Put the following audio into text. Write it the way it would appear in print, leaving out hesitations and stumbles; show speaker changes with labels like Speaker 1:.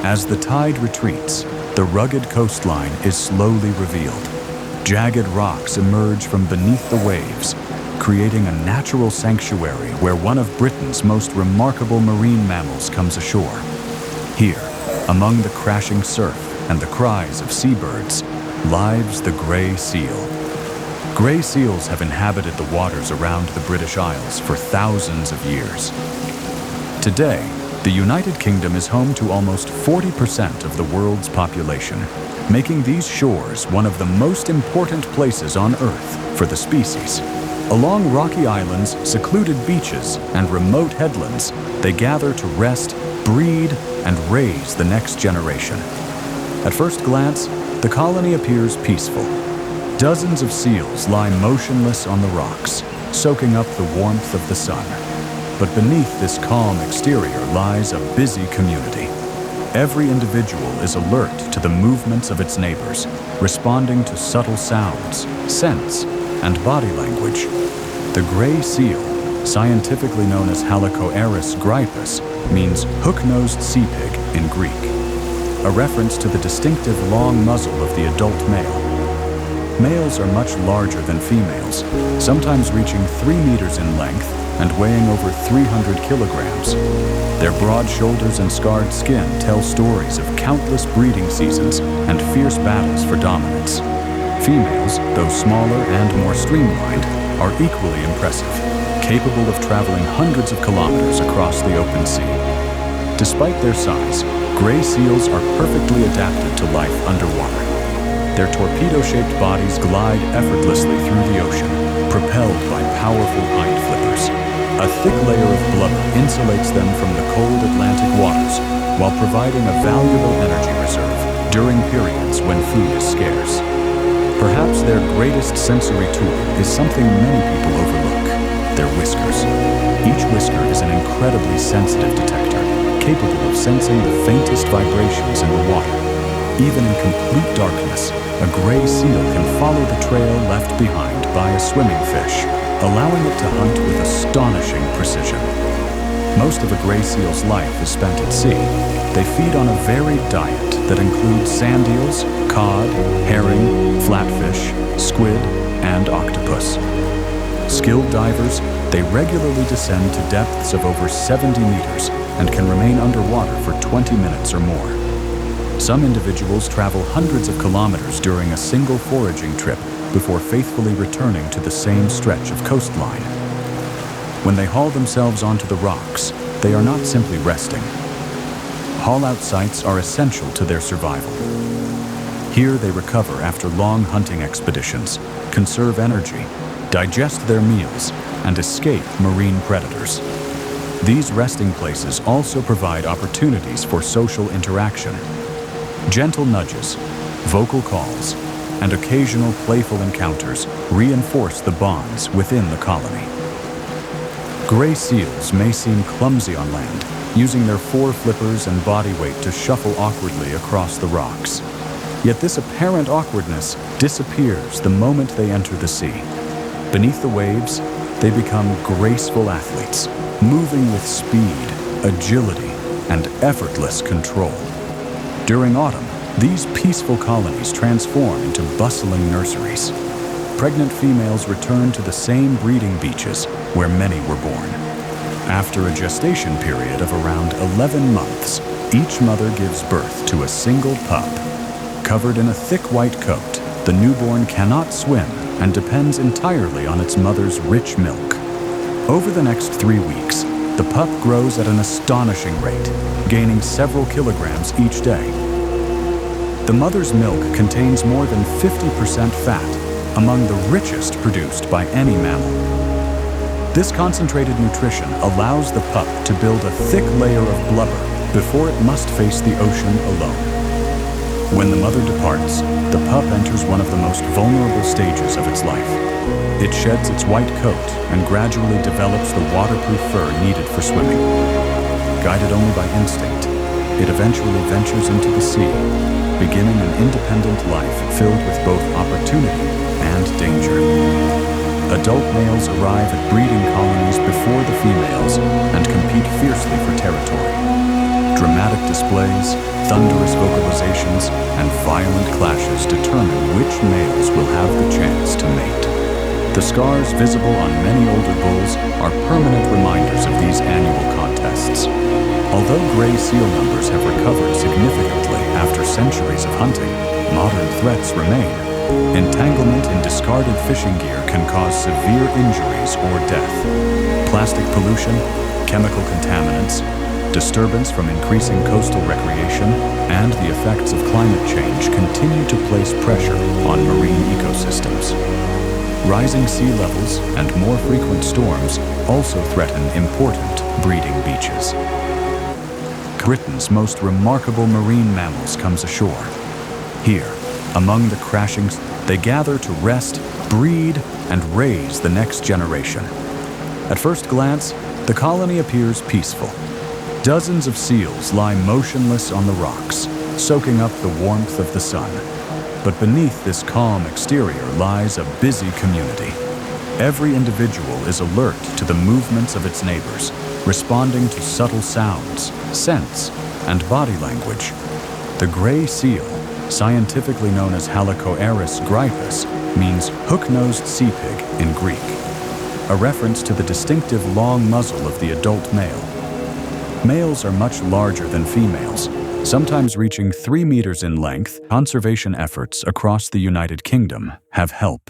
Speaker 1: As the tide retreats, the rugged coastline is slowly revealed. Jagged rocks emerge from beneath the waves, creating a natural sanctuary where one of Britain's most remarkable marine mammals comes ashore. Here, among the crashing surf and the cries of seabirds, lives the grey seal. Grey seals have inhabited the waters around the British Isles for thousands of years. Today, the United Kingdom is home to almost 40% of the world's population, making these shores one of the most important places on Earth for the species. Along rocky islands, secluded beaches, and remote headlands, they gather to rest, breed, and raise the next generation. At first glance, the colony appears peaceful. Dozens of seals lie motionless on the rocks, soaking up the warmth of the sun. But beneath this calm exterior lies a busy community. Every individual is alert to the movements of its neighbors, responding to subtle sounds, scents, and body language. The gray seal, scientifically known as Halicoeris grypus, means hook-nosed sea pig in Greek, a reference to the distinctive long muzzle of the adult male. Males are much larger than females, sometimes reaching 3 meters in length and weighing over 300 kilograms. Their broad shoulders and scarred skin tell stories of countless breeding seasons and fierce battles for dominance. Females, though smaller and more streamlined, are equally impressive, capable of traveling hundreds of kilometers across the open sea. Despite their size, gray seals are perfectly adapted to life underwater. Their torpedo-shaped bodies glide effortlessly through the ocean, propelled by powerful hind flippers. A thick layer of blubber insulates them from the cold Atlantic waters while providing a valuable energy reserve during periods when food is scarce. Perhaps their greatest sensory tool is something many people overlook: their whiskers. Each whisker is an incredibly sensitive detector, capable of sensing the faintest vibrations in the water. Even in complete darkness, a gray seal can follow the trail left behind by a swimming fish, allowing it to hunt with astonishing precision. Most of a gray seal's life is spent at sea. They feed on a varied diet that includes sand eels, cod, herring, flatfish, squid, and octopus. Skilled divers, they regularly descend to depths of over 70 meters and can remain underwater for 20 minutes or more. Some individuals travel hundreds of kilometers during a single foraging trip before faithfully returning to the same stretch of coastline. When they haul themselves onto the rocks, they are not simply resting. Haul-out sites are essential to their survival. Here they recover after long hunting expeditions, conserve energy, digest their meals, and escape marine predators. These resting places also provide opportunities for social interaction. Gentle nudges, vocal calls, and occasional playful encounters reinforce the bonds within the colony. Gray seals may seem clumsy on land, using their fore flippers and body weight to shuffle awkwardly across the rocks. Yet this apparent awkwardness disappears the moment they enter the sea. Beneath the waves, they become graceful athletes, moving with speed, agility, and effortless control. During autumn, these peaceful colonies transform into bustling nurseries. Pregnant females return to the same breeding beaches where many were born. After a gestation period of around 11 months, each mother gives birth to a single pup. Covered in a thick white coat, the newborn cannot swim and depends entirely on its mother's rich milk. Over the next 3 weeks, the pup grows at an astonishing rate, gaining several kilograms each day. The mother's milk contains more than 50% fat, among the richest produced by any mammal. This concentrated nutrition allows the pup to build a thick layer of blubber before it must face the ocean alone. When the mother departs, the pup enters one of the most vulnerable stages of its life. It sheds its white coat and gradually develops the waterproof fur needed for swimming. Guided only by instinct, it eventually ventures into the sea, beginning an independent life filled with both opportunity and danger. Adult males arrive at breeding colonies before the females and compete fiercely for territory. Dramatic displays, thunderous vocalizations, and violent clashes determine which males will have the chance to mate. The scars visible on many older bulls are permanent reminders of these annual contests. Although gray seal numbers have recovered significantly after centuries of hunting, modern threats remain. Entanglement in discarded fishing gear can cause severe injuries or death. Plastic pollution, chemical contaminants, disturbance from increasing coastal recreation, and the effects of climate change continue to place pressure on marine ecosystems. Rising sea levels and more frequent storms also threaten important breeding beaches. Britain's most remarkable marine mammals comes ashore. Here, among the crashings, they gather to rest, breed, and raise the next generation. At first glance, the colony appears peaceful. Dozens of seals lie motionless on the rocks, soaking up the warmth of the sun. But beneath this calm exterior lies a busy community. Every individual is alert to the movements of its neighbors, responding to subtle sounds, scents, and body language. The gray seal, scientifically known as Halicoeris grypus, means hook-nosed sea pig in Greek, a reference to the distinctive long muzzle of the adult male. Males are much larger than females, sometimes reaching 3 meters in length. Conservation efforts across the United Kingdom have helped